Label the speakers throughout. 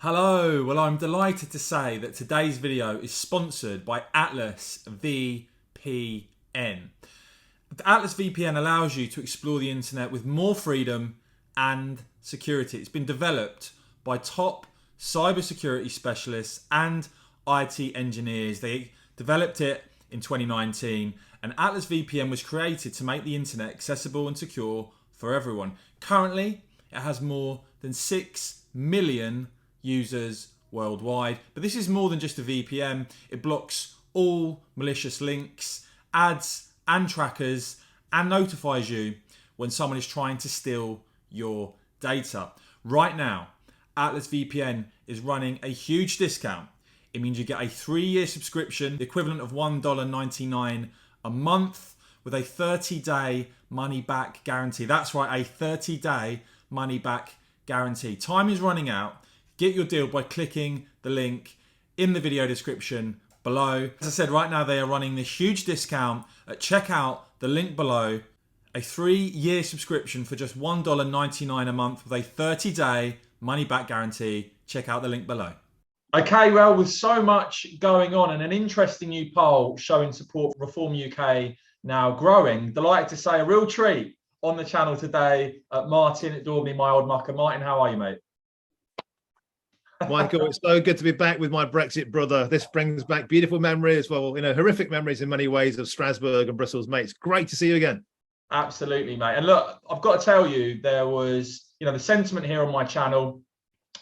Speaker 1: Hello, well I'm delighted to say that today's video is sponsored by Atlas VPN. Atlas VPN allows you to explore the internet with more freedom and security. It's been developed by top cybersecurity specialists and IT engineers. They developed it in 2019 and Atlas VPN was created to make the internet accessible and secure for everyone. Currently, it has more than 6 million users worldwide. But this is more than just a VPN. It blocks all malicious links, ads and trackers, and notifies you when someone is trying to steal your data. Right now, Atlas VPN is running a huge discount. It means you get a 3-year subscription, the equivalent of $1.99 a month, with a 30-day money-back guarantee. That's right, a 30-day money-back guarantee. Time is running out. Get your deal by clicking the link in the video description below. As I said, right now they are running this huge discount. Check out the link below. A 3-year subscription for just $1.99 a month with a 30-day money-back guarantee. Check out the link below. Okay, well, with so much going on and an interesting new poll showing support for Reform UK now growing, delighted to say a real treat on the channel today. Martin at Daubney, my old mucker. Martin, how are you, mate?
Speaker 2: Michael, it's so good to be back with my Brexit brother. This brings back beautiful memories, well, horrific memories in many ways of Strasbourg and Brussels, mate. It's great to see you again.
Speaker 1: Absolutely, mate. And look, I've got to tell you, there was, the sentiment here on my channel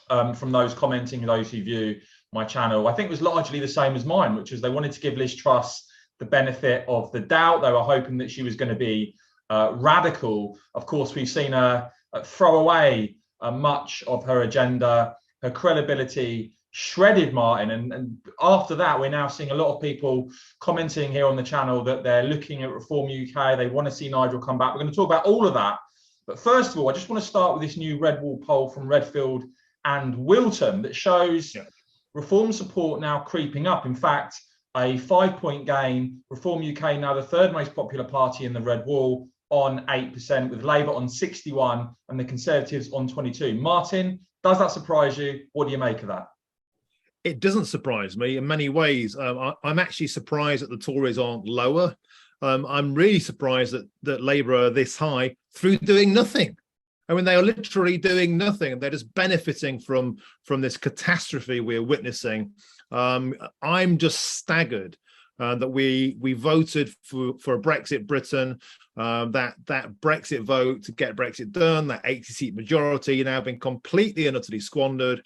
Speaker 1: from those commenting, those who view my channel, I think was largely the same as mine, which is they wanted to give Liz Truss the benefit of the doubt. They were hoping that she was going to be radical. Of course, we've seen her throw away much of her agenda. Her credibility shredded, Martin. And after that, we're now seeing a lot of people commenting here on the channel that they're looking at Reform UK. They want to see Nigel come back. We're going to talk about all of that. But first of all, I just want to start with this new Red Wall poll from Redfield and Wilton that shows Reform support now creeping up. In fact, a 5-point gain. Reform UK now the third most popular party in the Red Wall on 8%, with Labour on 61 and the Conservatives on 22. Martin, does that surprise you? What do you make of that?
Speaker 2: It doesn't surprise me in many ways. I'm actually surprised that the Tories aren't lower. I'm really surprised that Labour are this high through doing nothing. I mean, they are literally doing nothing, and they're just benefiting from this catastrophe we're witnessing. I'm just staggered that we voted for a Brexit Britain. That Brexit vote to get Brexit done, that 80-seat majority now been completely and utterly squandered.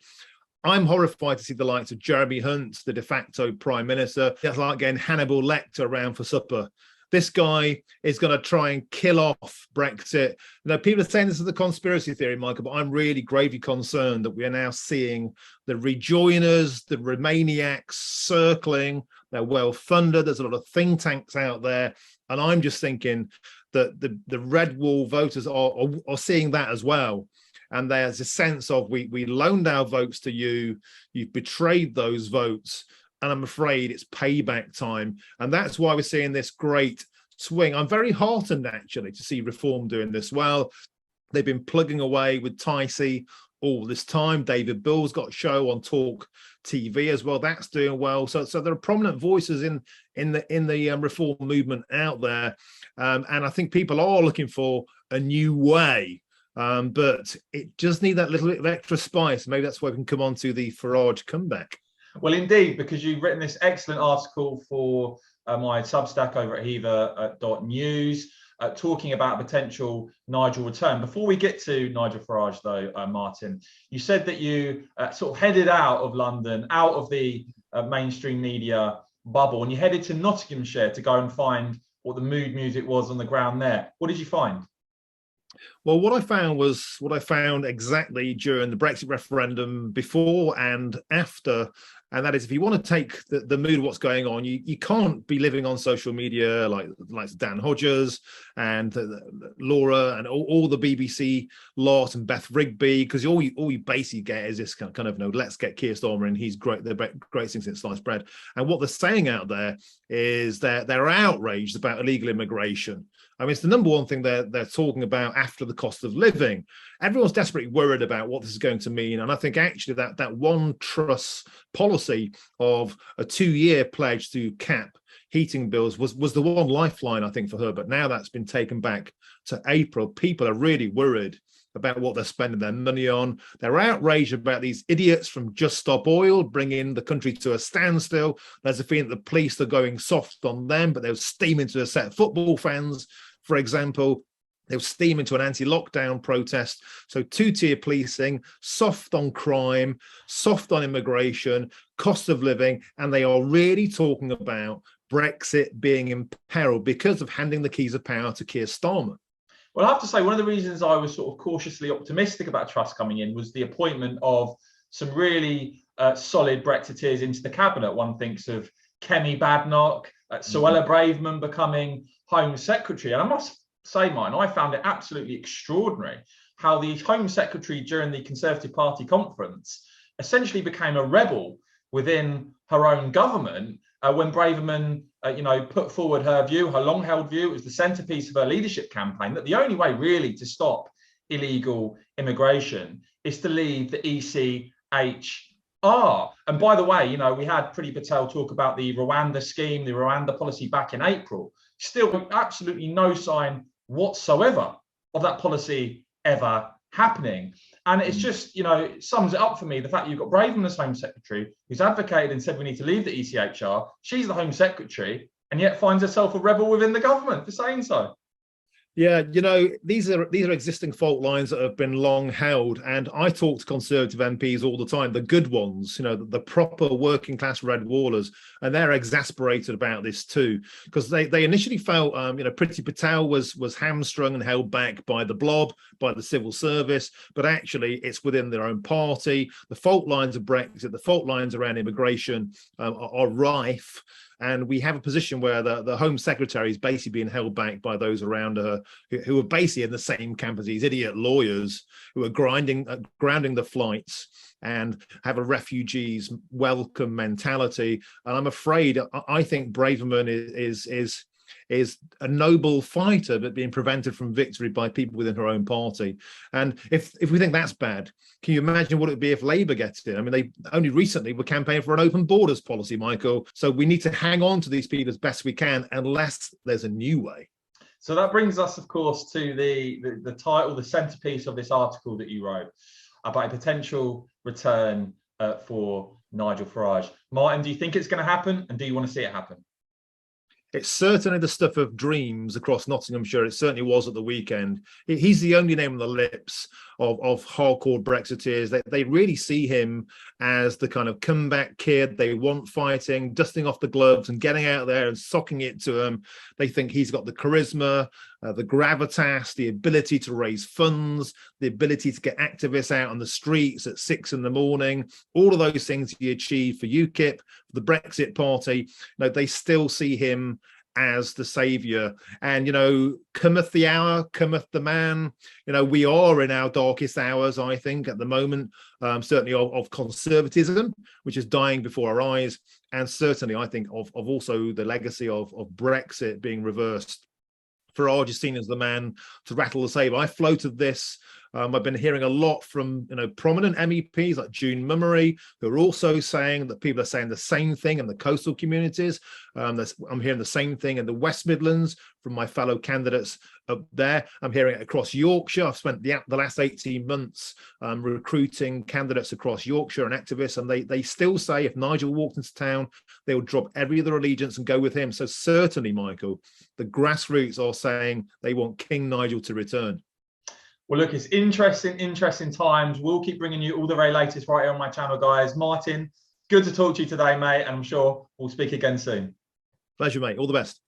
Speaker 2: I'm horrified to see the likes of Jeremy Hunt, the de facto Prime Minister. That's like getting Hannibal Lecter around for supper. This guy is going to try and kill off Brexit. People are saying this is a conspiracy theory, Michael, but I'm really gravely concerned that we are now seeing the rejoiners, the Remainiacs circling. They're well funded. There's a lot of think tanks out there. And I'm just thinking that the Red Wall voters are seeing that as well. And there's a sense of we loaned our votes to you. You've betrayed those votes. And I'm afraid it's payback time. And that's why we're seeing this great swing. I'm very heartened, actually, to see Reform doing this well. They've been plugging away with Ticey all this time. David Bill's got a show on Talk TV as well. That's doing well. So there are prominent voices in the Reform movement out there. And I think people are looking for a new way. But it just needs that little bit of extra spice. Maybe that's why we can come on to the Farage comeback.
Speaker 1: Well, indeed, because you've written this excellent article for my Substack over at heather.news, talking about potential Nigel return. Before we get to Nigel Farage, though, Martin, you said that you sort of headed out of London, out of the mainstream media bubble, and you headed to Nottinghamshire to go and find what the mood music was on the ground there. What did you find?
Speaker 2: Well, what I found was what I found exactly during the Brexit referendum, before and after And that is, if you want to take the mood of what's going on, you can't be living on social media like Dan Hodges and Laura and all the BBC lot and Beth Rigby, because all you basically get is this kind of, let's get Keir Starmer and he's great. They're great things since sliced bread. And what they're saying out there is they're outraged about illegal immigration. I mean, it's the number one thing they're talking about after the cost of living. Everyone's desperately worried about what this is going to mean. And I think actually that one truss policy of a 2-year pledge to cap heating bills was the one lifeline, I think, for her. But now that's been taken back to April. People are really worried about what they're spending their money on. They're outraged about these idiots from Just Stop Oil bringing the country to a standstill. There's a feeling that the police are going soft on them, but they're steaming to a set of football fans, for example. They'll steam into an anti-lockdown protest. So 2-tier policing, soft on crime, soft on immigration, cost of living, and they are really talking about Brexit being in peril because of handing the keys of power to Keir Starmer.
Speaker 1: Well, I have to say, one of the reasons I was sort of cautiously optimistic about Truss coming in was the appointment of some really solid Brexiteers into the cabinet. One thinks of Kemi Badenoch, Suella Braverman becoming Home Secretary. And I must say, mine, I found it absolutely extraordinary how the Home Secretary during the Conservative Party conference essentially became a rebel within her own government when Braverman put forward her view, her long-held view. It was the centerpiece of her leadership campaign, that the only way really to stop illegal immigration is to leave the ECHR. And by the way, we had Priti Patel talk about the Rwanda scheme, the Rwanda policy back in April. Still absolutely no sign whatsoever of that policy ever happening. And it's just, it sums it up for me, the fact that you've got Braverman as Home Secretary, who's advocated and said we need to leave the ECHR. She's the Home Secretary, and yet finds herself a rebel within the government for saying so.
Speaker 2: Yeah, these are existing fault lines that have been long held. And I talk to Conservative MPs all the time, the good ones, the proper working class red wallers, and they're exasperated about this too, because they initially felt, Priti Patel was hamstrung and held back by the blob, by the civil service, but actually it's within their own party. The fault lines of Brexit, the fault lines around immigration are rife. And we have a position where the Home Secretary is basically being held back by those around her who are basically in the same camp as these idiot lawyers who are grounding the flights and have a refugees welcome mentality. And I'm afraid, I think Braverman is a noble fighter, but being prevented from victory by people within her own party. And if we think that's bad, can you imagine what it would be if Labour gets in? I mean, they only recently were campaigning for an open borders policy, Michael. So we need to hang on to these people as best we can, unless there's a new way.
Speaker 1: So that brings us, of course, to the title, the centerpiece of this article that you wrote about a potential return for Nigel Farage. Martin, do you think it's going to happen, and do you want to see it happen?
Speaker 2: It's certainly the stuff of dreams across Nottinghamshire. It certainly was at the weekend. He's the only name on the lips of hardcore Brexiteers. They really see him as the kind of comeback kid they want fighting, dusting off the gloves and getting out there and socking it to them. They think he's got the charisma, the gravitas, the ability to raise funds, the ability to get activists out on the streets at 6 a.m. All of those things he achieved for UKIP, for the Brexit Party. They still see him as the savior. And cometh the hour, cometh the man. We are in our darkest hours, I think, at the moment, certainly of conservatism, which is dying before our eyes, and certainly I think of also the legacy of Brexit being reversed. Farage is seen as the man to rattle the sabre. I floated this. I've been hearing a lot from prominent MEPs like June Mummery, who are also saying that people are saying the same thing in the coastal communities. I'm hearing the same thing in the West Midlands from my fellow candidates up there. I'm hearing it across Yorkshire. I've spent the last 18 months recruiting candidates across Yorkshire and activists, and they still say if Nigel walked into town, they will drop every other allegiance and go with him. So certainly, Michael, the grassroots are saying they want King Nigel to return.
Speaker 1: Well, look, it's interesting times. We'll keep bringing you all the very latest right here on my channel, guys. Martin, good to talk to you today, mate, and I'm sure we'll speak again soon.
Speaker 2: Pleasure, mate. All the best.